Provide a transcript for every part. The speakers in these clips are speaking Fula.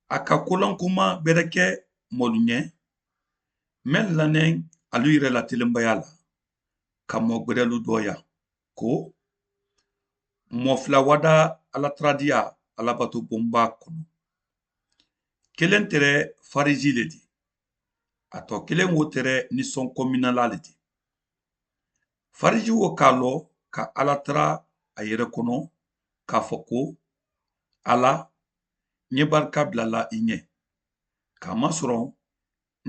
a ka kolankuma bereke molunye men lanen alu yire la telembaya la ka mo gberelu doya ko mo fila wada ala tradia ala bato bomba kono kelen tere fariji le di ato kelen wo tere nison communala le di fariji wo kalo ka ala tra a yere kono ka foko ala nye barka bilala i ɲɛ k'a masɔrɔ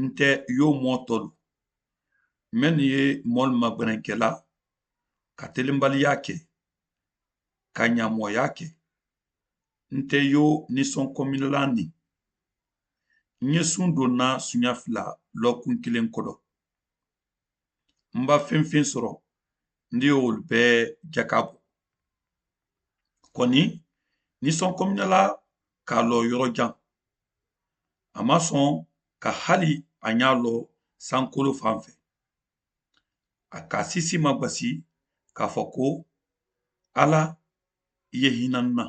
n tɛ yo mɔ tɔlu minnu ye mɔlu magwɛrɛnkɛla ka telenbaliya kɛ ka ɲamɔya kɛ n tɛ yo nisɔn kɔminala ni n ye sun donna suɲa fila lɔkun kelen kɔdɔ n ba fɛn fɛn sɔrɔ n de y'olu bɛɛ jaka bɔ kɔni nisɔn kɔminala k'a lɔ yɔrɔ jan a ma sɔn ka hali a ɲa lɔ sankolo fan fɛ a ka sisi ma gwasi k'a fɔ ko ala i ye hinɛ na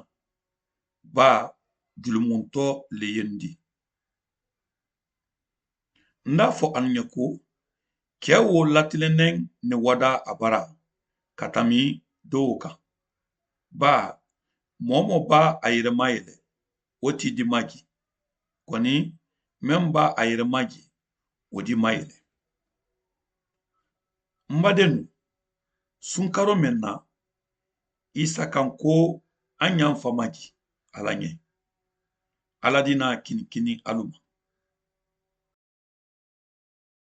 ba julumuntɔ le ye n di n t'a fɔ an ɲɛ ko cɛ wo latilennen ne wada a bara ka tami dɔw kan ba mɔɔ mɔɔ b'a a yɛrɛma yɛlɛ o ti di magi kɔni min b'a a yɛrɛ magi o di ma yɛlɛ n badenu sunkaro min na isa kan ko an y'an fa magi ala ɲɛ ala di n'a kinikini alu ma